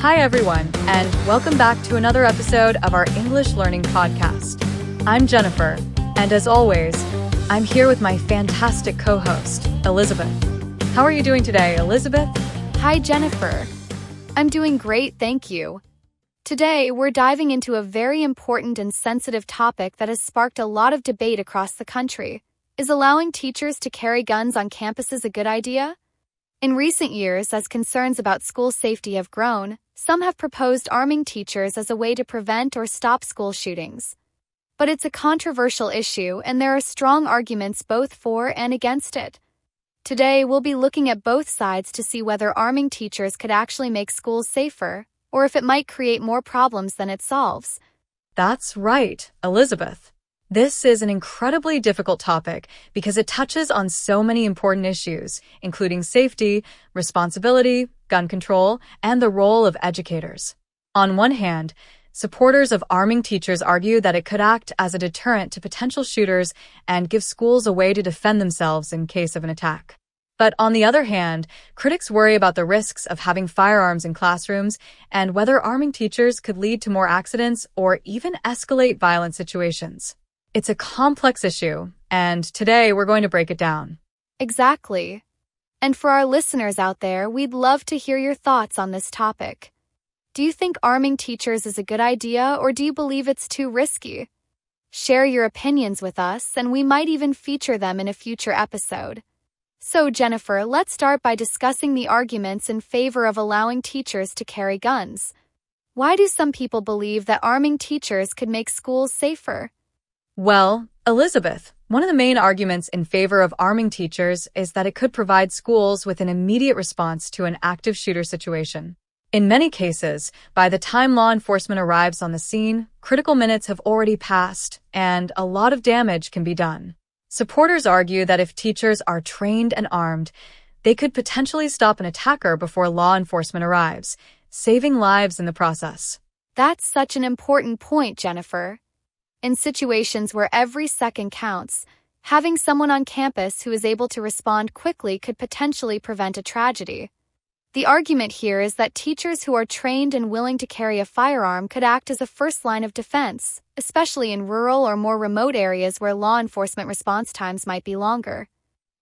Hi everyone, and welcome back to another episode of our English Learning podcast. I'm Jennifer, and as always, I'm here with my fantastic co-host, Elizabeth. How are you doing today, Elizabeth? Hi, Jennifer. I'm doing great, thank you. Today, we're diving into a very important and sensitive topic that has sparked a lot of debate across the country. Is allowing teachers to carry guns on campuses a good idea? In recent years, as concerns about school safety have grown, some have proposed arming teachers as a way to prevent or stop school shootings. But it's a controversial issue, and there are strong arguments both for and against it. Today, we'll be looking at both sides to see whether arming teachers could actually make schools safer, or if it might create more problems than it solves. That's right, Elizabeth. This is an incredibly difficult topic because it touches on so many important issues, including safety, responsibility, gun control, and the role of educators. On one hand, supporters of arming teachers argue that it could act as a deterrent to potential shooters and give schools a way to defend themselves in case of an attack. But on the other hand, critics worry about the risks of having firearms in classrooms and whether arming teachers could lead to more accidents or even escalate violent situations. It's a complex issue, and today we're going to break it down. Exactly. And for our listeners out there, we'd love to hear your thoughts on this topic. Do you think arming teachers is a good idea, or do you believe it's too risky? Share your opinions with us, and we might even feature them in a future episode. So, Jennifer, let's start by discussing the arguments in favor of allowing teachers to carry guns. Why do some people believe that arming teachers could make schools safer? Well, Elizabeth, one of the main arguments in favor of arming teachers is that it could provide schools with an immediate response to an active shooter situation. In many cases, by the time law enforcement arrives on the scene, critical minutes have already passed, and a lot of damage can be done. Supporters argue that if teachers are trained and armed, they could potentially stop an attacker before law enforcement arrives, saving lives in the process. That's such an important point, Jennifer. In situations where every second counts, having someone on campus who is able to respond quickly could potentially prevent a tragedy. The argument here is that teachers who are trained and willing to carry a firearm could act as a first line of defense, especially in rural or more remote areas where law enforcement response times might be longer.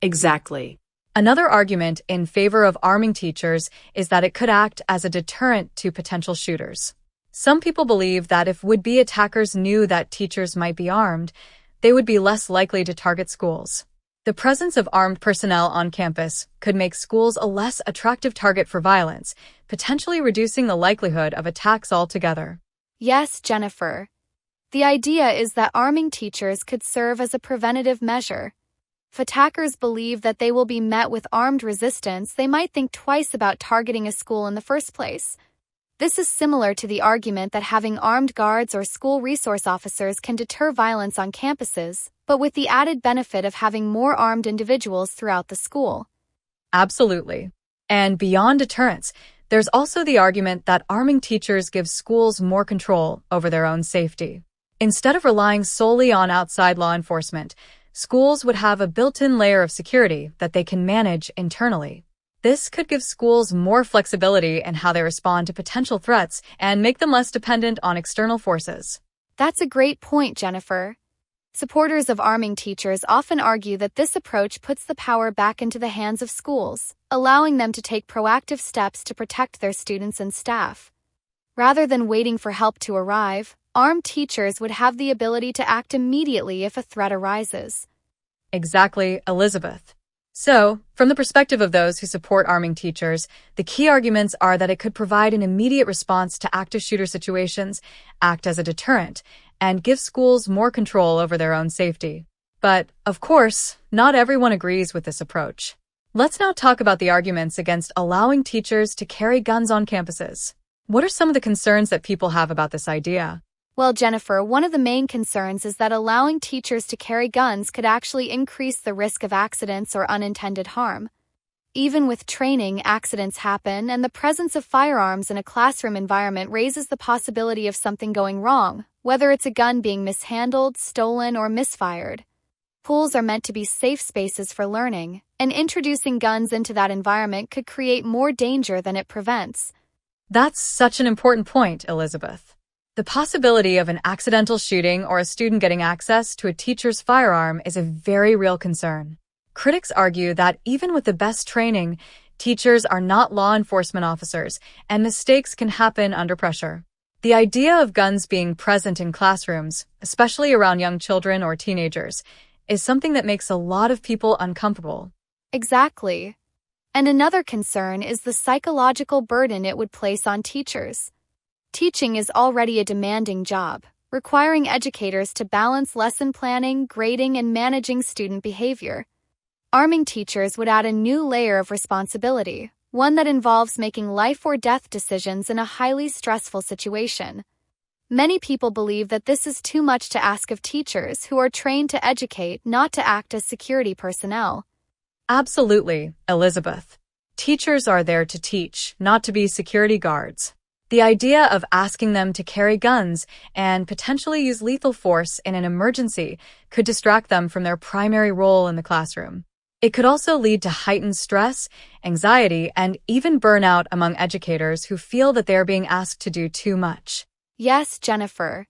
Exactly. Another argument in favor of arming teachers is that it could act as a deterrent to potential shooters. Some people believe that if would-be attackers knew that teachers might be armed, they would be less likely to target schools. The presence of armed personnel on campus could make schools a less attractive target for violence, potentially reducing the likelihood of attacks altogether. Yes, Jennifer. The idea is that arming teachers could serve as a preventative measure. If attackers believe that they will be met with armed resistance, they might think twice about targeting a school in the first place. This is similar to the argument that having armed guards or school resource officers can deter violence on campuses, but with the added benefit of having more armed individuals throughout the school. Absolutely. And beyond deterrence, there's also the argument that arming teachers give schools more control over their own safety. Instead of relying solely on outside law enforcement, schools would have a built-in layer of security that they can manage internally. This could give schools more flexibility in how they respond to potential threats and make them less dependent on external forces. That's a great point, Jennifer. Supporters of arming teachers often argue that this approach puts the power back into the hands of schools, allowing them to take proactive steps to protect their students and staff. Rather than waiting for help to arrive, armed teachers would have the ability to act immediately if a threat arises. Exactly, Elizabeth. So, from the perspective of those who support arming teachers, the key arguments are that it could provide an immediate response to active shooter situations, act as a deterrent, and give schools more control over their own safety. But, of course, not everyone agrees with this approach. Let's now talk about the arguments against allowing teachers to carry guns on campuses. What are some of the concerns that people have about this idea? Well, Jennifer, one of the main concerns is that allowing teachers to carry guns could actually increase the risk of accidents or unintended harm. Even with training, accidents happen, and the presence of firearms in a classroom environment raises the possibility of something going wrong, whether it's a gun being mishandled, stolen, or misfired. Schools are meant to be safe spaces for learning, and introducing guns into that environment could create more danger than it prevents. That's such an important point, Elizabeth. The possibility of an accidental shooting or a student getting access to a teacher's firearm is a very real concern. Critics argue that even with the best training, teachers are not law enforcement officers, and mistakes can happen under pressure. The idea of guns being present in classrooms, especially around young children or teenagers, is something that makes a lot of people uncomfortable. Exactly. And another concern is the psychological burden it would place on teachers. Teaching is already a demanding job, requiring educators to balance lesson planning, grading, and managing student behavior. Arming teachers would add a new layer of responsibility, one that involves making life or death decisions in a highly stressful situation. Many people believe that this is too much to ask of teachers who are trained to educate, not to act as security personnel. Absolutely, Elizabeth. Teachers are there to teach, not to be security guards. The idea of asking them to carry guns and potentially use lethal force in an emergency could distract them from their primary role in the classroom. It could also lead to heightened stress, anxiety, and even burnout among educators who feel that they are being asked to do too much. Yes, Jennifer.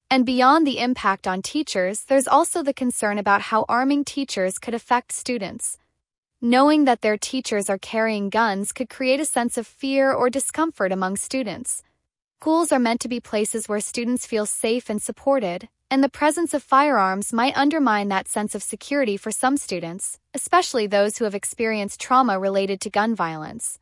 And beyond the impact on teachers, there's also the concern about how arming teachers could affect students. Knowing that their teachers are carrying guns could create a sense of fear or discomfort among students. Schools are meant to be places where students feel safe and supported, and the presence of firearms might undermine that sense of security for some students, especially those who have experienced trauma related to gun violence.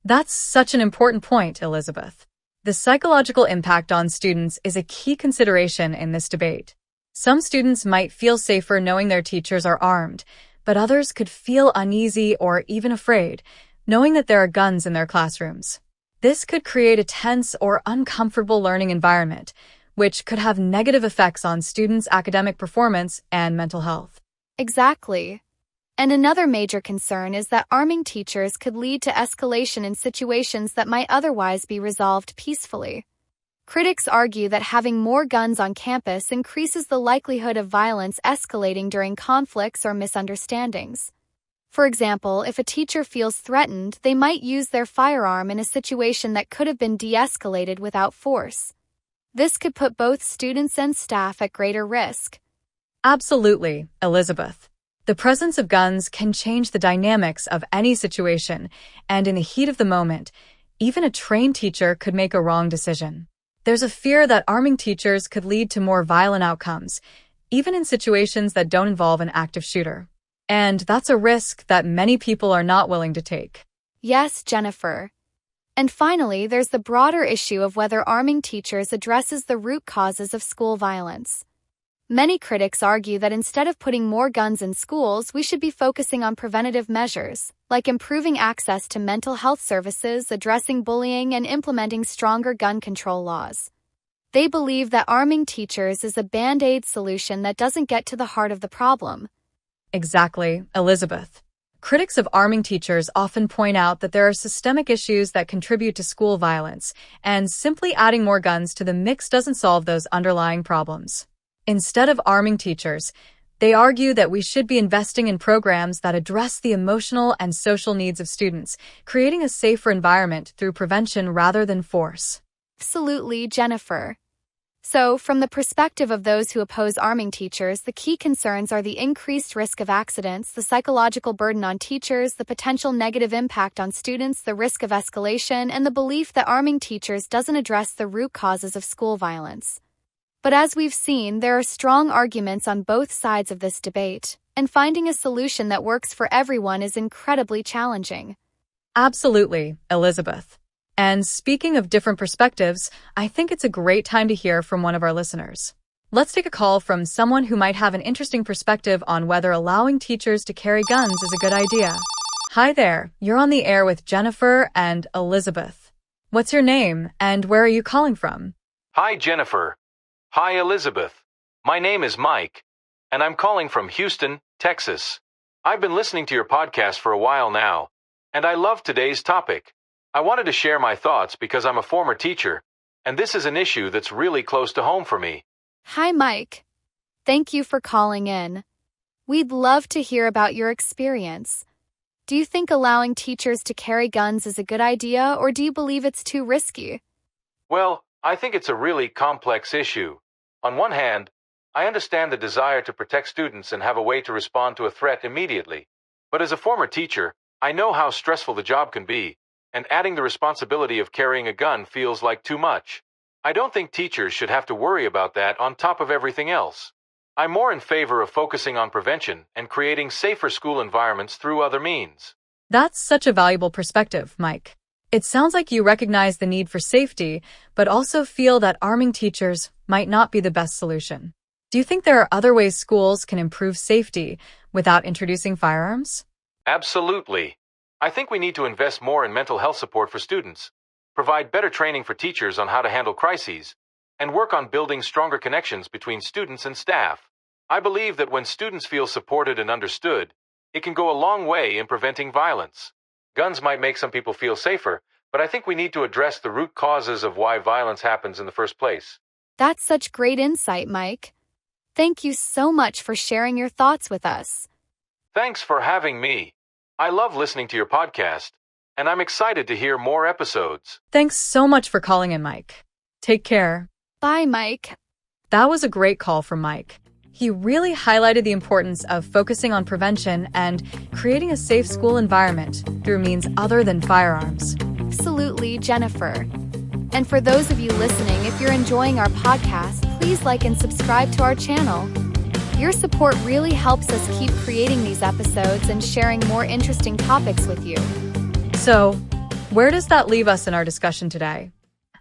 That's such an important point, Elizabeth. The psychological impact on students is a key consideration in this debate. Some students might feel safer knowing their teachers are armed, but others could feel uneasy or even afraid, knowing that there are guns in their classrooms. This could create a tense or uncomfortable learning environment, which could have negative effects on students' academic performance and mental health. Exactly. And another major concern is that arming teachers could lead to escalation in situations that might otherwise be resolved peacefully. Critics argue that having more guns on campus increases the likelihood of violence escalating during conflicts or misunderstandings. For example, if a teacher feels threatened, they might use their firearm in a situation that could have been de-escalated without force. This could put both students and staff at greater risk. Absolutely, Elizabeth. The presence of guns can change the dynamics of any situation, and in the heat of the moment, even a trained teacher could make a wrong decision. There's a fear that arming teachers could lead to more violent outcomes, even in situations that don't involve an active shooter. And that's a risk that many people are not willing to take. Yes, Jennifer. And finally, there's the broader issue of whether arming teachers addresses the root causes of school violence. Many critics argue that instead of putting more guns in schools, we should be focusing on preventative measures, like improving access to mental health services, addressing bullying, and implementing stronger gun control laws. They believe that arming teachers is a band-aid solution that doesn't get to the heart of the problem. Exactly, Elizabeth. Critics of arming teachers often point out that there are systemic issues that contribute to school violence, and simply adding more guns to the mix doesn't solve those underlying problems. Instead of arming teachers, they argue that we should be investing in programs that address the emotional and social needs of students, creating a safer environment through prevention rather than force. Absolutely, Jennifer. So, from the perspective of those who oppose arming teachers, the key concerns are the increased risk of accidents, the psychological burden on teachers, the potential negative impact on students, the risk of escalation, and the belief that arming teachers doesn't address the root causes of school violence. But as we've seen, there are strong arguments on both sides of this debate, and finding a solution that works for everyone is incredibly challenging. Absolutely, Elizabeth. And speaking of different perspectives, I think it's a great time to hear from one of our listeners. Let's take a call from someone who might have an interesting perspective on whether allowing teachers to carry guns is a good idea. Hi there, you're on the air with Jennifer and Elizabeth. What's your name, and where are you calling from? Hi, Jennifer. Hi, Elizabeth. My name is Mike, and I'm calling from Houston, Texas. I've been listening to your podcast for a while now, and I love today's topic. I wanted to share my thoughts because I'm a former teacher, and this is an issue that's really close to home for me. Hi, Mike. Thank you for calling in. We'd love to hear about your experience. Do you think allowing teachers to carry guns is a good idea, or do you believe it's too risky? Well, I think it's a really complex issue. On one hand, I understand the desire to protect students and have a way to respond to a threat immediately. But as a former teacher, I know how stressful the job can be, and adding the responsibility of carrying a gun feels like too much. I don't think teachers should have to worry about that on top of everything else. I'm more in favor of focusing on prevention and creating safer school environments through other means. That's such a valuable perspective, Mike. It sounds like you recognize the need for safety, but also feel that arming teachers might not be the best solution. Do you think there are other ways schools can improve safety without introducing firearms? Absolutely. I think we need to invest more in mental health support for students, provide better training for teachers on how to handle crises, and work on building stronger connections between students and staff. I believe that when students feel supported and understood, it can go a long way in preventing violence. Guns might make some people feel safer, but I think we need to address the root causes of why violence happens in the first place. That's such great insight, Mike. Thank you so much for sharing your thoughts with us. Thanks for having me. I love listening to your podcast, and I'm excited to hear more episodes. Thanks so much for calling in, Mike. Take care. Bye, Mike. That was a great call from Mike. He really highlighted the importance of focusing on prevention and creating a safe school environment through means other than firearms. Absolutely, Jennifer. And for those of you listening, if you're enjoying our podcast, please like and subscribe to our channel. Your support really helps us keep creating these episodes and sharing more interesting topics with you. So, where does that leave us in our discussion today?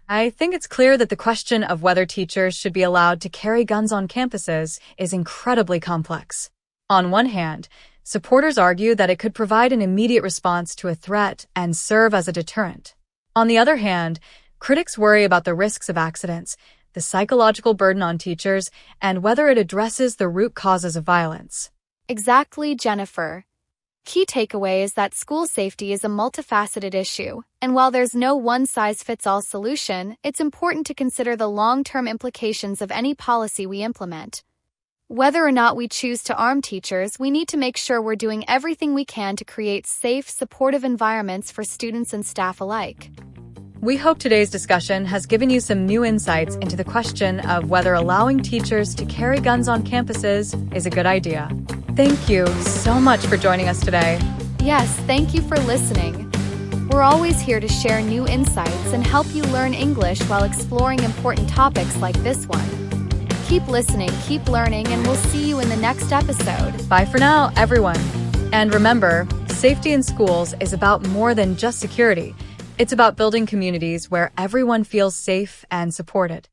I think it's clear that the question of whether teachers should be allowed to carry guns on campuses is incredibly complex. On one hand, supporters argue that it could provide an immediate response to a threat and serve as a deterrent. On the other hand, critics worry about the risks of accidents, the psychological burden on teachers, and whether it addresses the root causes of violence. Exactly, Jennifer. Key takeaway is that school safety is a multifaceted issue, and while there's no one-size-fits-all solution, it's important to consider the long-term implications of any policy we implement. Whether or not we choose to arm teachers, we need to make sure we're doing everything we can to create safe, supportive environments for students and staff alike. We hope today's discussion has given you some new insights into the question of whether allowing teachers to carry guns on campuses is a good idea. Thank you so much for joining us today. Yes, thank you for listening. We're always here to share new insights and help you learn English while exploring important topics like this one. Keep listening, keep learning, and we'll see you in the next episode. Bye for now, everyone. And remember, safety in schools is about more than just security. It's about building communities where everyone feels safe and supported.